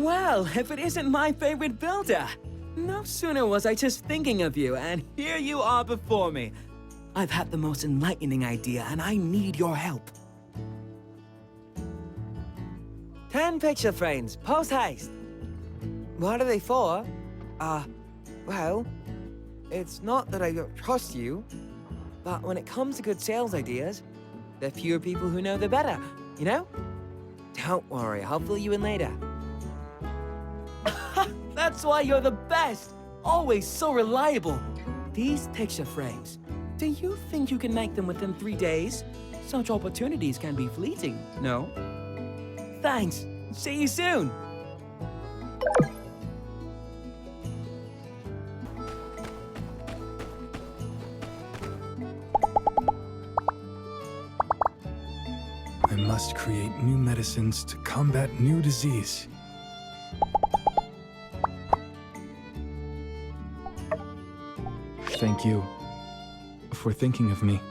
Well, if it isn't my favorite builder. No sooner was I just thinking of you, and here you are before me. I've had the most enlightening idea, and I need your help. 10 picture frames, post haste. What are they for? Well, it's not that I don't trust you, but when it comes to good sales ideas, the fewer people who know, the better, you know? Don't worry, I'll fill you in later. That's why you're the best! Always so reliable. These picture frames, do you think you can make them within 3 days? Such opportunities can be fleeting, no? Thanks. See you soon. I must create new medicines to combat new disease. Thank you for thinking of me.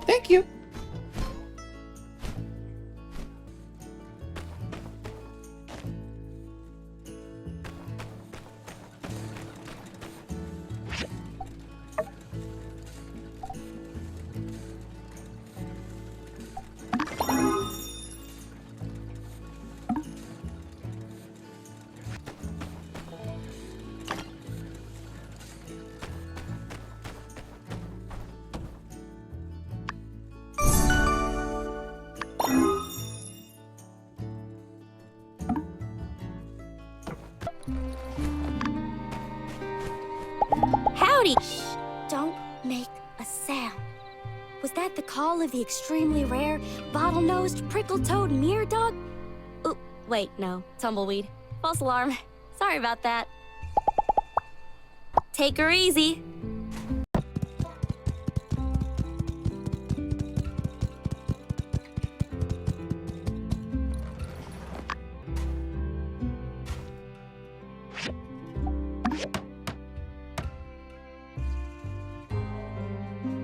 Thank you. Howdy! Shh! Don't make a sound. Was that the call of the extremely rare, bottle-nosed, prickle-toed mirror dog? Oh, wait, no. Tumbleweed. False alarm. Sorry about that. Take her easy.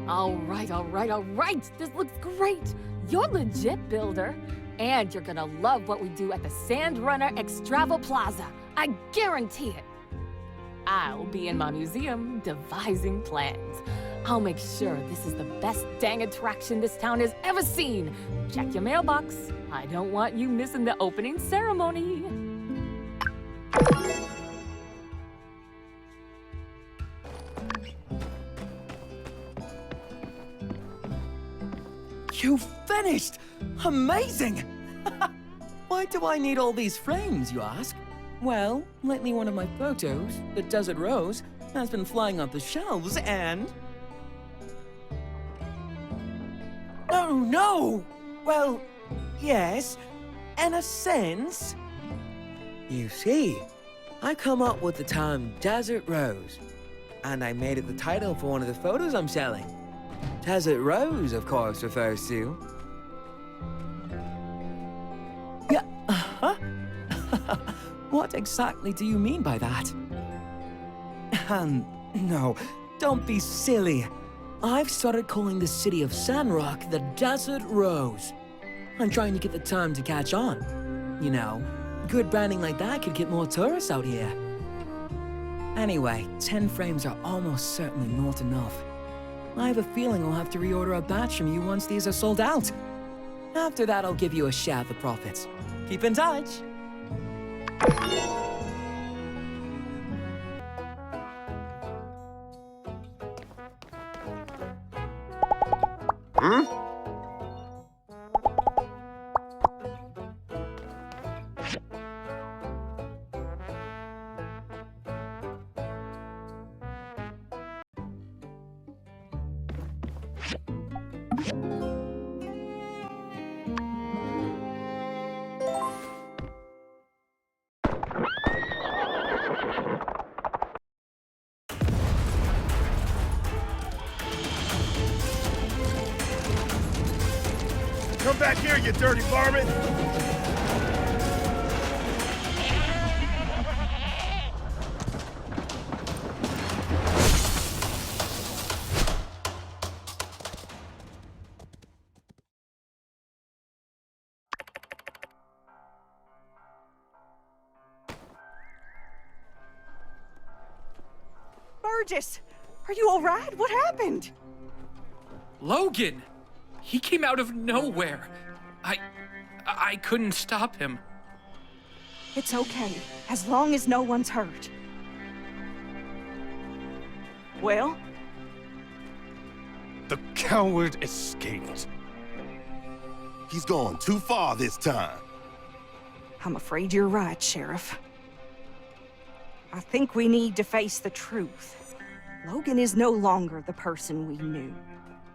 All right. This looks great. You're legit, builder. And you're gonna love what we do at the Sandrunner Extravo Plaza. I guarantee it. I'll be in my museum devising plans. I'll make sure this is the best dang attraction this town has ever seen. Check your mailbox. I don't want you missing the opening ceremony. You finished! Amazing! Why do I need all these frames, you ask? Well, lately one of my photos, the Desert Rose, has been flying off the shelves and... Oh no! Well, yes, in a sense. You see, I come up with the term Desert Rose, and I made it the title for one of the photos I'm selling. Desert Rose, of course, refers to... Yeah, What exactly do you mean by that? No, don't be silly. I've started calling the city of Sandrock the Desert Rose. I'm trying to get the term to catch on. You know, good branding like that could get more tourists out here. Anyway, 10 frames are almost certainly not enough. I have a feeling I'll have to reorder a batch from you once these are sold out. After that, I'll give you a share of the profits. Keep in touch. Come back here, you dirty varmint! Burgess! Are you all right? What happened? Logan! He came out of nowhere. I couldn't stop him. It's okay, as long as no one's hurt. Well? The coward escaped. He's gone too far this time. I'm afraid you're right, Sheriff. I think we need to face the truth. Logan is no longer the person we knew.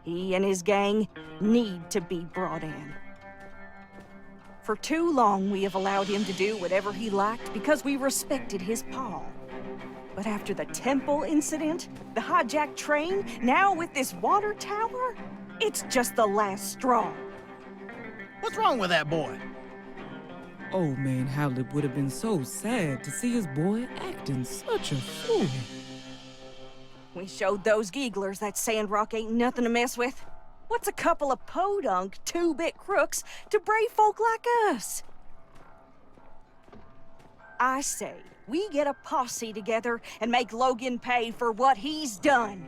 He and his gang need to be brought in. For too long, we have allowed him to do whatever he liked because we respected his paw. But after the temple incident, the hijacked train, now with this water tower, it's just the last straw. What's wrong with that boy? Old man Howlett would have been so sad to see his boy acting such a fool. We showed those gigglers that Sandrock ain't nothing to mess with. What's a couple of podunk, two-bit crooks to brave folk like us? I say, we get a posse together and make Logan pay for what he's done.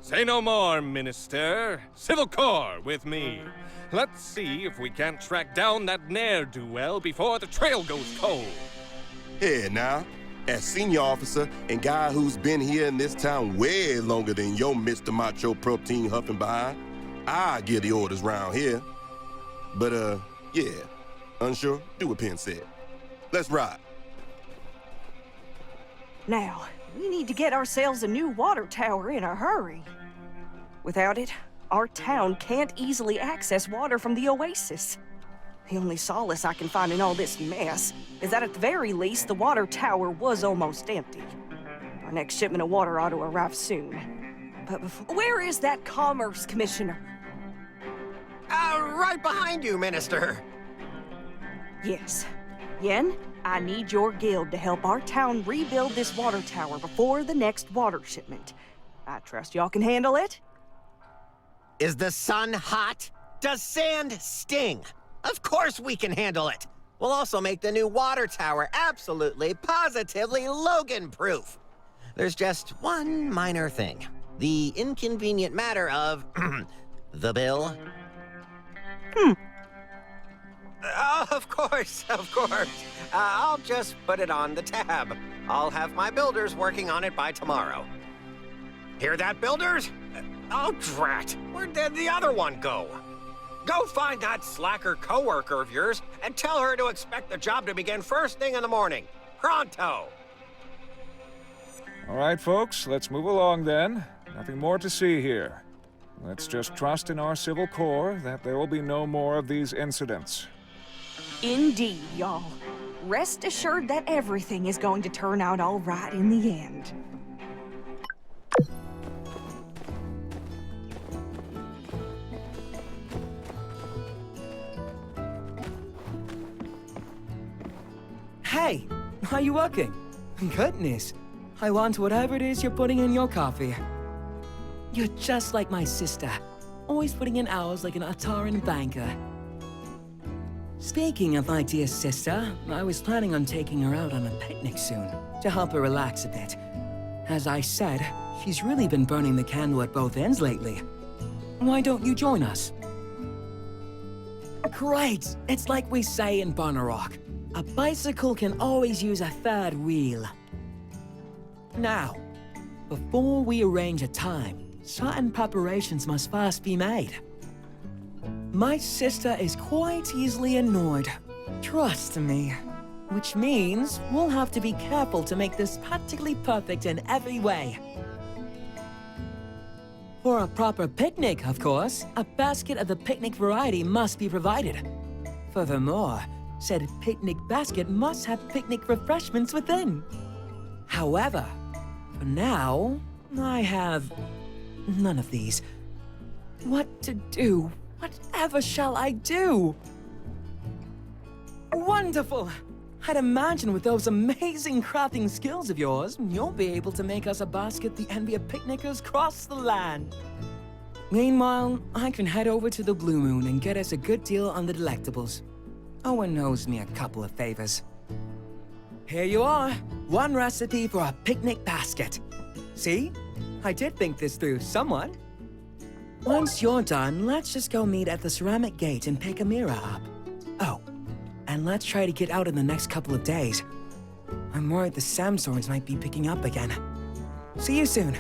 Say no more, Minister. Civil Corps with me. Let's see if we can't track down that ne'er-do-well before the trail goes cold. Here now, as senior officer and guy who's been here in this town way longer than your Mr. Macho Protein huffing behind, I give the orders round here. But, yeah, unsure? Do what Penn said. Let's ride. Now, we need to get ourselves a new water tower in a hurry. Without it, our town can't easily access water from the oasis. The only solace I can find in all this mess is that at the very least, the water tower was almost empty. Our next shipment of water ought to arrive soon. But where is that Commerce Commissioner? Right behind you, Minister. Yes. Yen, I need your guild to help our town rebuild this water tower before the next water shipment. I trust y'all can handle it? Is the sun hot? Does sand sting? Of course we can handle it. We'll also make the new water tower absolutely, positively Logan-proof. There's just one minor thing. The inconvenient matter of the bill. Of course. I'll just put it on the tab. I'll have my builders working on it by tomorrow. Hear that, builders? Oh, drat. Where'd the other one go? Go find that slacker coworker of yours and tell her to expect the job to begin first thing in the morning. Pronto. All right, folks, let's move along then. Nothing more to see here. Let's just trust in our Civil Corps that there will be no more of these incidents. Indeed, y'all. Rest assured that everything is going to turn out all right in the end. Hey, are you working? Goodness, I want whatever it is you're putting in your coffee. You're just like my sister, always putting in hours like an Ataran banker. Speaking of my dear sister, I was planning on taking her out on a picnic soon, to help her relax a bit. As I said, she's really been burning the candle at both ends lately. Why don't you join us? Great! It's like we say in Rock. A bicycle can always use a third wheel. Now, before we arrange a time, certain preparations must first be made. My sister is quite easily annoyed. Trust me. Which means we'll have to be careful to make this practically perfect in every way. For a proper picnic, of course, a basket of the picnic variety must be provided. Furthermore, said picnic basket must have picnic refreshments within. However, for now, I have none of these. What to do? Whatever shall I do? Wonderful! I'd imagine with those amazing crafting skills of yours, you'll be able to make us a basket the envy of picnickers across the land. Meanwhile, I can head over to the Blue Moon and get us a good deal on the delectables. Owen owes me a couple of favors. Here you are, one recipe for a picnic basket. See? I did think this through somewhat. Once you're done, let's just go meet at the ceramic gate and pick Amira up. Oh, and let's try to get out in the next couple of days. I'm worried the Samswords might be picking up again. See you soon.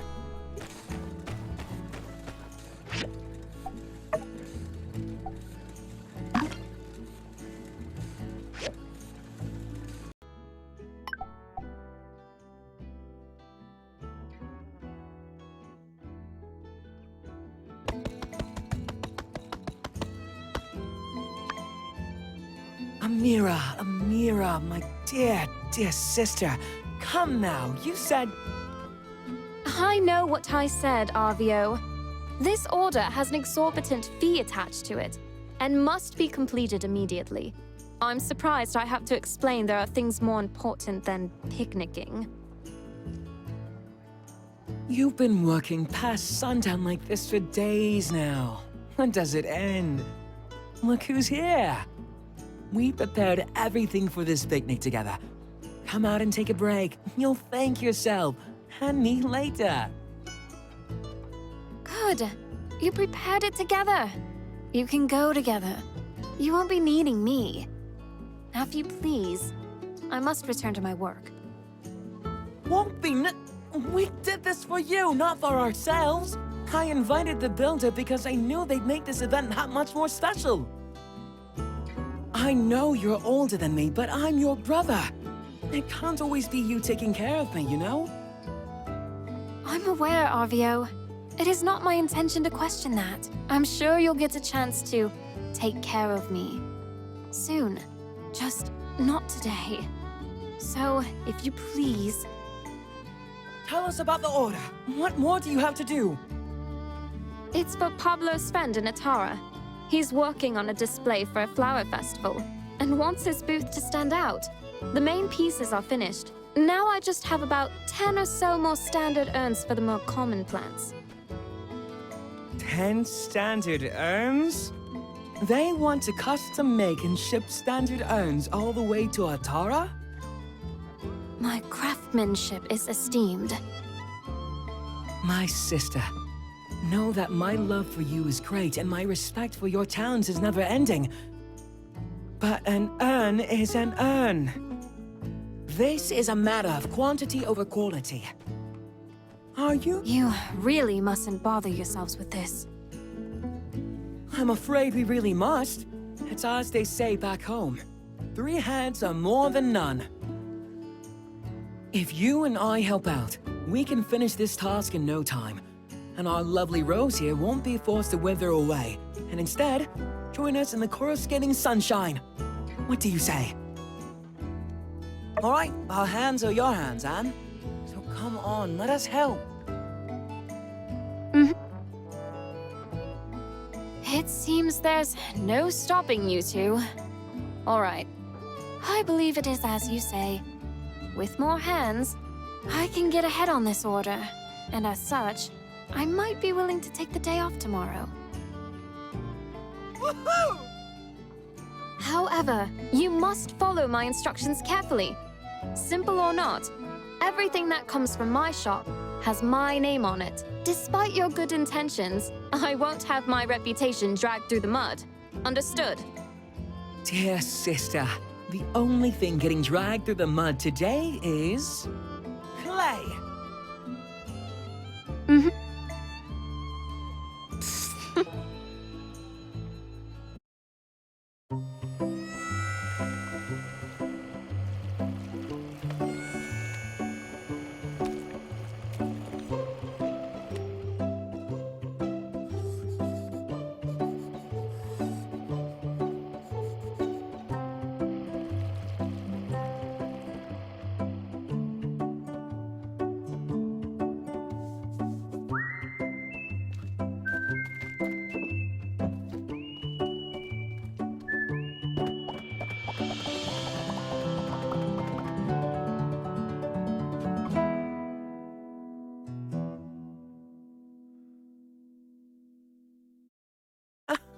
Amira, my dear, dear sister. Come now, you said... I know what I said, Arvio. This order has an exorbitant fee attached to it, and must be completed immediately. I'm surprised I have to explain there are things more important than picnicking. You've been working past sundown like this for days now. When does it end? Look who's here. We prepared everything for this picnic together. Come out and take a break. You'll thank yourself and me later. Good. You prepared it together. You can go together. You won't be needing me. Now, if you please, I must return to my work. Won't be We did this for you, not for ourselves. I invited the builder because I knew they'd make this event that much more special. I know you're older than me, but I'm your brother. It can't always be you taking care of me, you know? I'm aware, Arvio. It is not my intention to question that. I'm sure you'll get a chance to take care of me. Soon. Just not today. So, if you please... Tell us about the order. What more do you have to do? It's for Pablo's friend in Atara. He's working on a display for a flower festival, and wants his booth to stand out. The main pieces are finished. Now I just have about 10 or so more standard urns for the more common plants. 10 standard urns? They want to custom make and ship standard urns all the way to Atara? My craftsmanship is esteemed. My sister, know that my love for you is great and my respect for your talents is never ending. But an urn is an urn. This is a matter of quantity over quality. Are you? You really mustn't bother yourselves with this. I'm afraid we really must. It's as they say back home. 3 heads are more than none. If you and I help out, we can finish this task in no time. And our lovely Rose here won't be forced to wither away, and instead, join us in the coruscating sunshine. What do you say? All right, our hands are your hands, Anne. So come on, let us help. It seems there's no stopping you two. All right. I believe it is as you say. With more hands, I can get ahead on this order. And as such, I might be willing to take the day off tomorrow. Woohoo! However, you must follow my instructions carefully. Simple or not, everything that comes from my shop has my name on it. Despite your good intentions, I won't have my reputation dragged through the mud. Understood? Dear sister, the only thing getting dragged through the mud today is... clay.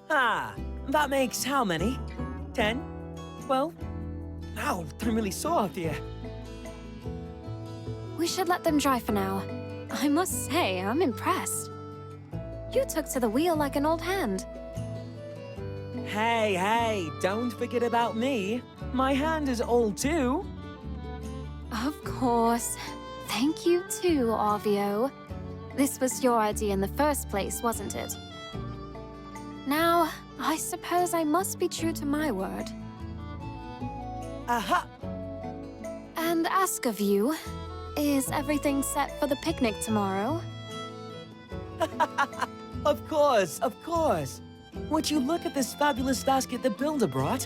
Ah, that makes how many? 10? 12? Ow, I'm really sore out here. We should let them dry for now. I must say, I'm impressed. You took to the wheel like an old hand. Hey, don't forget about me. My hand is old too. Of course. Thank you too, Arvio. This was your idea in the first place, wasn't it? Now, I suppose I must be true to my word. Aha! And ask of you, is everything set for the picnic tomorrow? Of course. Would you look at this fabulous basket the builder brought?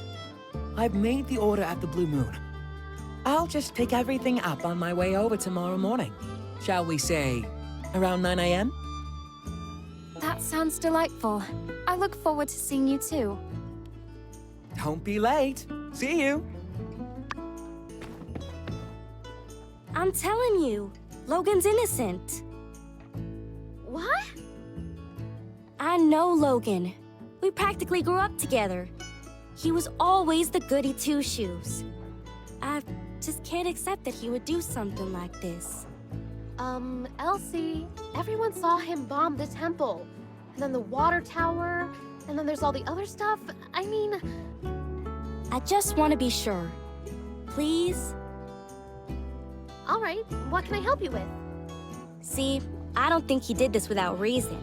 I've made the order at the Blue Moon. I'll just pick everything up on my way over tomorrow morning. Shall we say, around 9 a.m.? That sounds delightful. I look forward to seeing you too. Don't be late. See you. I'm telling you, Logan's innocent. What? I know Logan. We practically grew up together. He was always the goody two-shoes. I just can't accept that he would do something like this. Elsie, everyone saw him bomb the temple. And then the water tower, and then there's all the other stuff. I mean... I just want to be sure. Please? All right, what can I help you with? See, I don't think he did this without reason.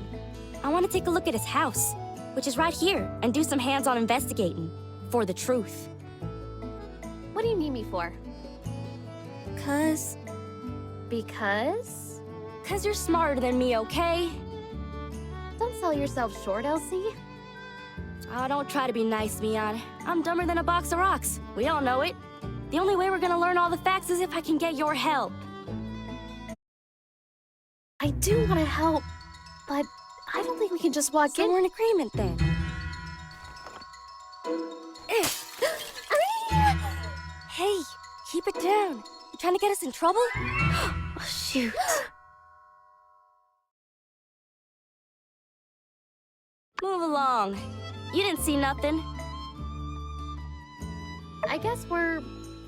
I want to take a look at his house, which is right here, and do some hands-on investigating. For the truth. What do you need me for? Because? Cause you're smarter than me, okay? Don't sell yourself short, Elsie. Oh, don't try to be nice, Mian. I'm dumber than a box of rocks. We all know it. The only way we're gonna learn all the facts is if I can get your help. I do want to help, but I don't think we can just walk in. We're in agreement then. Hey, keep it down. You trying to get us in trouble? Oh, shoot. Move along. You didn't see nothing. I guess we're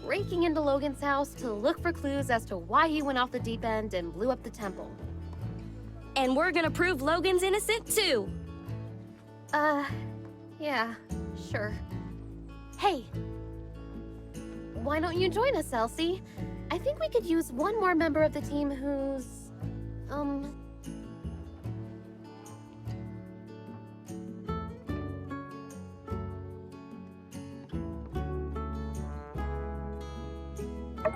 breaking into Logan's house to look for clues as to why he went off the deep end and blew up the temple. And we're gonna prove Logan's innocent too. Yeah, sure. Hey, why don't you join us, Elsie? I think we could use one more member of the team who's,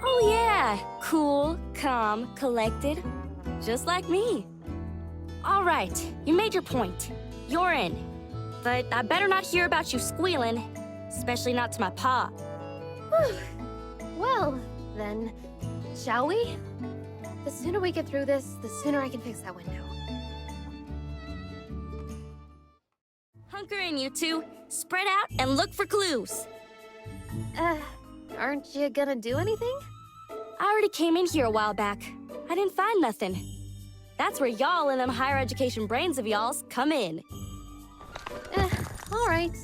Oh yeah, cool, calm, collected. Just like me. All right, you made your point. You're in. But I better not hear about you squealing, especially not to my pa. Well, then, shall we? The sooner we get through this, the sooner I can fix that window. Hunker in, you two. Spread out and look for clues. Aren't you gonna do anything? I already came in here a while back. I didn't find nothing. That's where y'all and them higher education brains of y'all's come in. All right.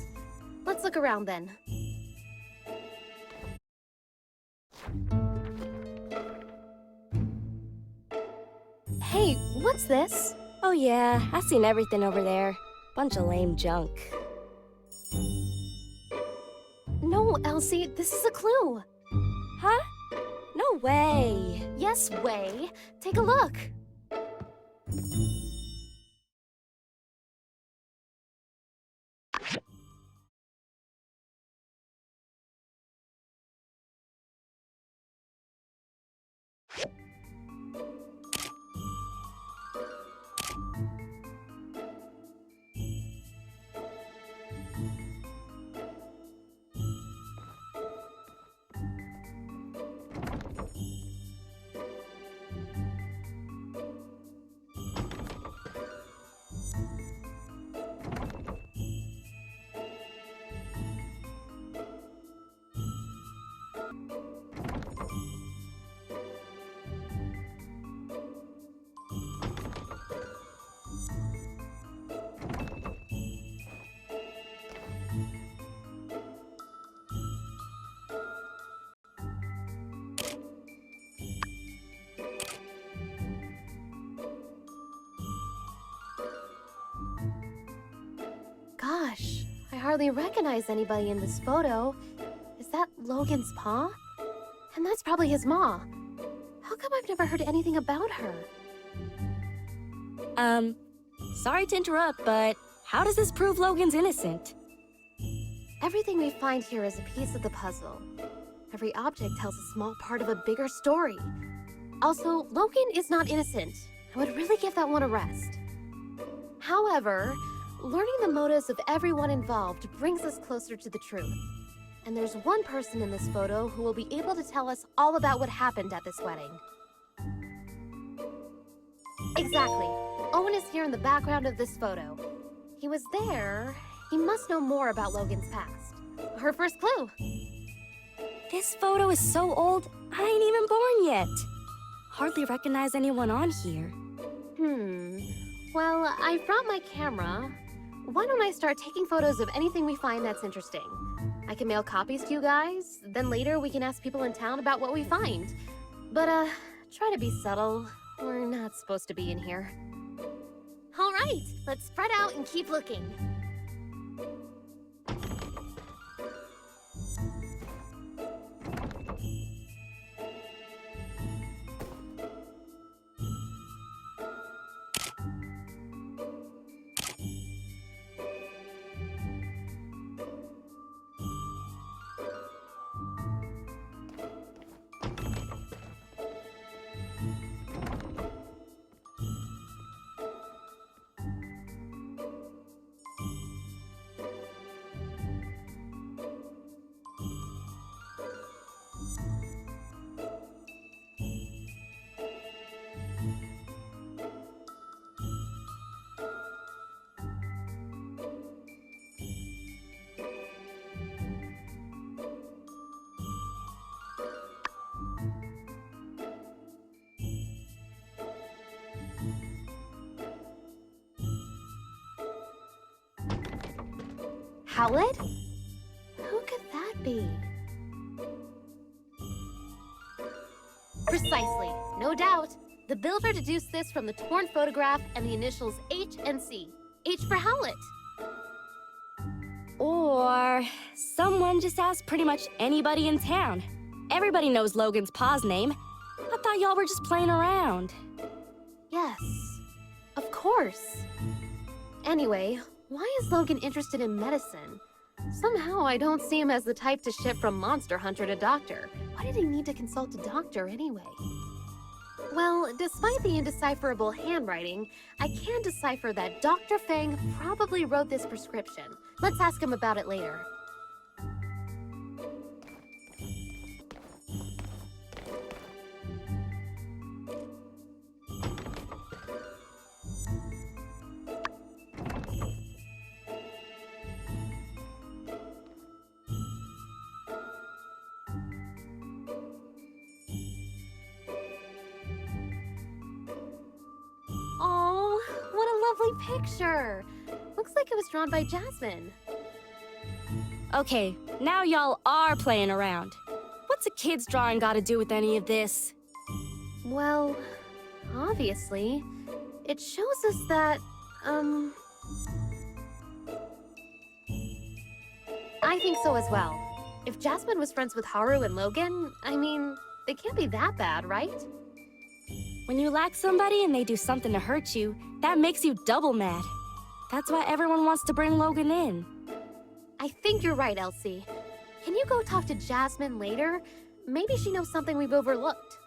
Let's look around then. Hey, what's this? Oh yeah, I've seen everything over there. Bunch of lame junk. No, Elsie, this is a clue. Huh? No way. Yes way. Take a look. Gosh, I hardly recognize anybody in this photo. Is that Logan's paw? And that's probably his ma. How come I've never heard anything about her? Sorry to interrupt, but how does this prove Logan's innocent? Everything we find here is a piece of the puzzle. Every object tells a small part of a bigger story. Also, Logan is not innocent. I would really give that one a rest. However, learning the motives of everyone involved brings us closer to the truth. And there's one person in this photo who will be able to tell us all about what happened at this wedding. Exactly. Owen is here in the background of this photo. He was there. He must know more about Logan's past. Her first clue. This photo is so old, I ain't even born yet. Hardly recognize anyone on here. Well, I brought my camera. Why don't I start taking photos of anything we find that's interesting? I can mail copies to you guys, then later we can ask people in town about what we find. But, try to be subtle. We're not supposed to be in here. All right, let's spread out and keep looking. Howlett? Who could that be? Precisely. No doubt. The builder deduced this from the torn photograph and the initials H and C. H for Howlett. Or someone just asked pretty much anybody in town. Everybody knows Logan's pa's name. I thought y'all were just playing around. Yes, of course. Anyway, why is Logan interested in medicine? Somehow I don't see him as the type to shift from monster hunter to doctor. Why did he need to consult a doctor anyway? Well, despite the indecipherable handwriting, I can decipher that Dr. Fang probably wrote this prescription. Let's ask him about it later. Picture. Looks like it was drawn by Jasmine. Okay, now y'all are playing around. What's a kid's drawing got to do with any of this? Well, obviously, it shows us that, I think so as well. If Jasmine was friends with Haru and Logan, I mean, they can't be that bad, right? When you like somebody and they do something to hurt you, that makes you double mad. That's why everyone wants to bring Logan in. I think you're right, Elsie. Can you go talk to Jasmine later? Maybe she knows something we've overlooked.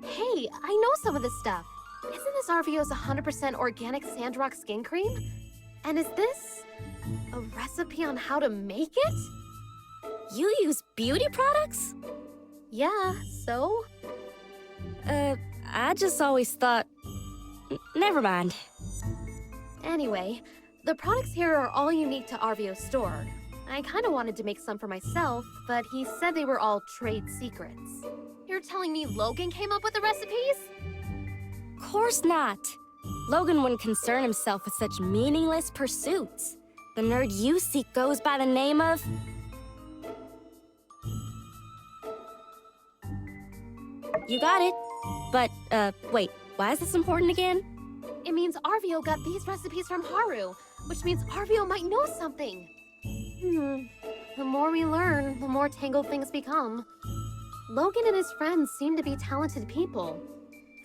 Hey, I know some of this stuff. Isn't this RVO's 100% organic sandrock skin cream? And is this a recipe recipe on how to make it? You use beauty products? Yeah, so? I just always thought... Never mind. Anyway, the products here are all unique to Arvio's store. I kinda wanted to make some for myself, but he said they were all trade secrets. You're telling me Logan came up with the recipes? Course not. Logan wouldn't concern himself with such meaningless pursuits. The nerd you seek goes by the name of... You got it. But, wait, why is this important again? It means Arvio got these recipes from Haru, which means Arvio might know something. The more we learn, the more tangled things become. Logan and his friends seem to be talented people,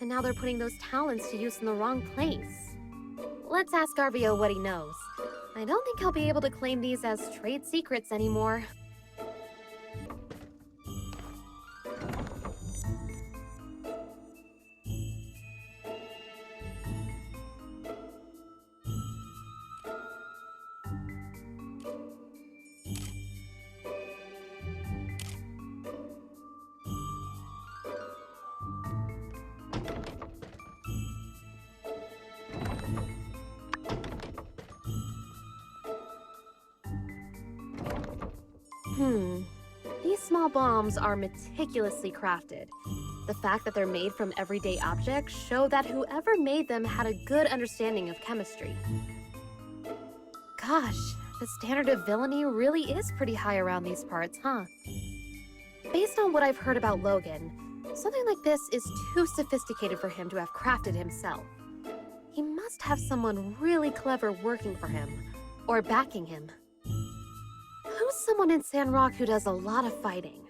and now they're putting those talents to use in the wrong place. Let's ask Arvio what he knows. I don't think he'll be able to claim these as trade secrets anymore. These small bombs are meticulously crafted. The fact that they're made from everyday objects show that whoever made them had a good understanding of chemistry. Gosh, the standard of villainy really is pretty high around these parts, huh? Based on what I've heard about Logan, something like this is too sophisticated for him to have crafted himself. He must have someone really clever working for him, or backing him. Who's someone in Sandrock who does a lot of fighting?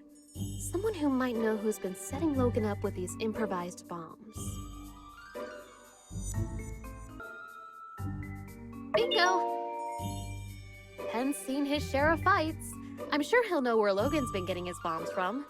Someone who might know who's been setting Logan up with these improvised bombs. Bingo! Pen's seen his share of fights. I'm sure he'll know where Logan's been getting his bombs from.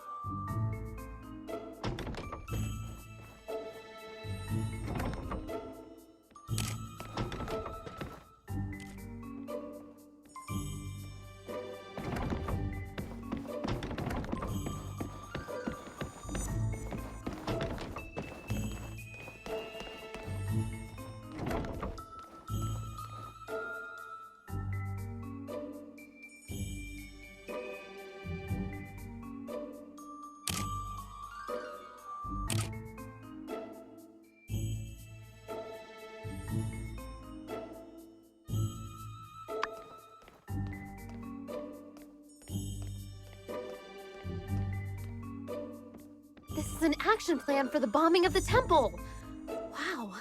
This is an action plan for the bombing of the temple! Wow,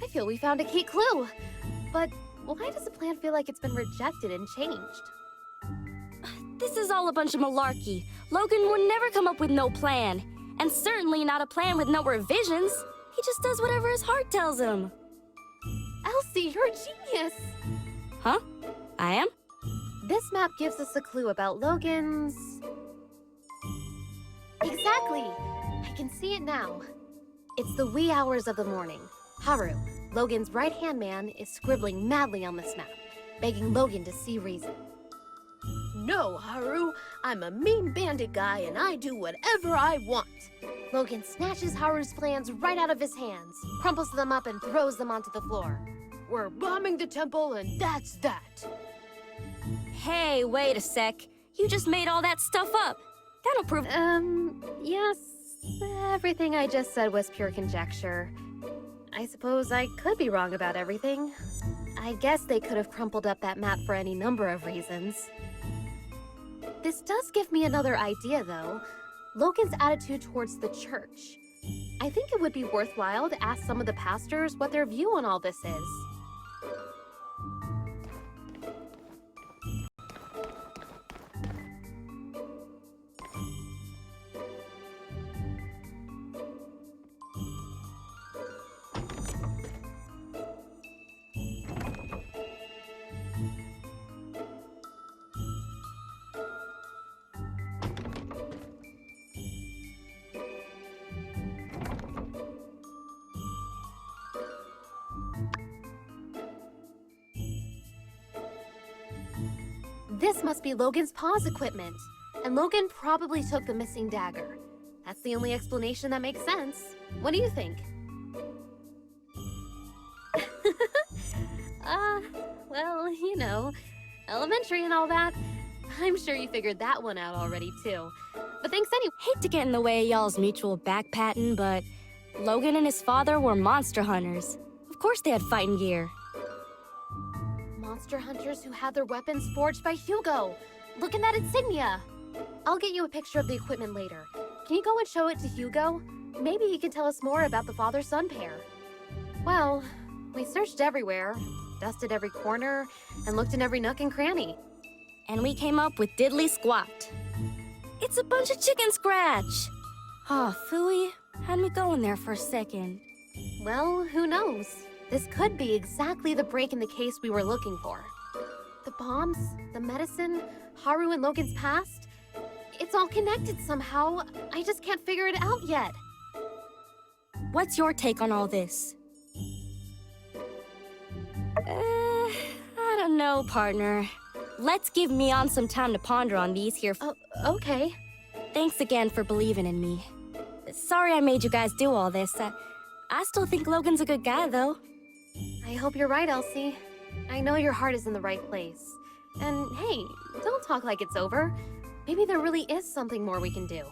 I feel we found a key clue. But why does the plan feel like it's been rejected and changed? This is all a bunch of malarkey. Logan would never come up with no plan. And certainly not a plan with no revisions. He just does whatever his heart tells him. Elsie, you're a genius! Huh? I am? This map gives us a clue about Logan's... Exactly! I can see it now. It's the wee hours of the morning. Haru, Logan's right-hand man, is scribbling madly on this map, begging Logan to see reason. No, Haru. I'm a mean bandit guy and I do whatever I want. Logan snatches Haru's plans right out of his hands, crumples them up and throws them onto the floor. We're bombing the temple and that's that. Hey, wait a sec. You just made all that stuff up. That'll prove... Yes. Everything I just said was pure conjecture. I suppose I could be wrong about everything. I guess they could have crumpled up that map for any number of reasons. This does give me another idea, though. Logan's attitude towards the church. I think it would be worthwhile to ask some of the pastors what their view on all this is. This must be Logan's paw's equipment. And Logan probably took the missing dagger. That's the only explanation that makes sense. What do you think? Well, you know, elementary and all that. I'm sure you figured that one out already, too. But thanks anyway. Hate to get in the way of y'all's mutual back-patting, but Logan and his father were monster hunters. Of course they had fighting gear. Monster hunters who had their weapons forged by Hugo. Look at that insignia. I'll get you a picture of the equipment later. Can you go and show it to Hugo? Maybe he can tell us more about the father-son pair. Well, we searched everywhere, dusted every corner, and looked in every nook and cranny. And we came up with diddly squat. It's a bunch of chicken scratch. Oh, phooey. Had me going there for a second. Well, who knows? This could be exactly the break in the case we were looking for. The bombs, the medicine, Haru and Logan's past. It's all connected somehow. I just can't figure it out yet. What's your take on all this? I don't know, partner. Let's give Mion some time to ponder on these here. Okay. Thanks again for believing in me. Sorry I made you guys do all this. I still think Logan's a good guy, though. I hope you're right, Elsie. I know your heart is in the right place. And hey, don't talk like it's over. Maybe there really is something more we can do.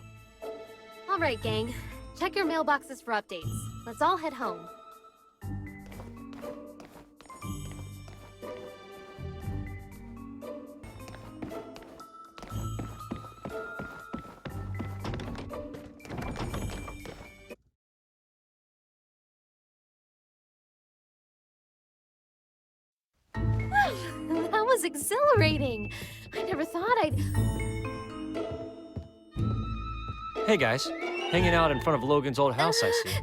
All right, gang. Check your mailboxes for updates. Let's all head home. That was exhilarating. I never thought I'd... Hey guys, hanging out in front of Logan's old house, I see.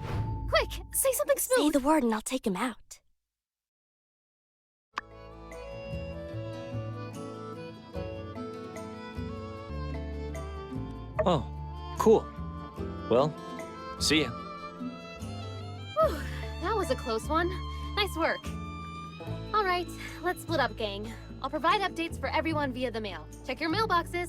Quick, say something smooth. Say the word and I'll take him out. Oh, cool. Well, see ya. Whew, that was a close one. Nice work. All right, let's split up, gang. I'll provide updates for everyone via the mail. Check your mailboxes.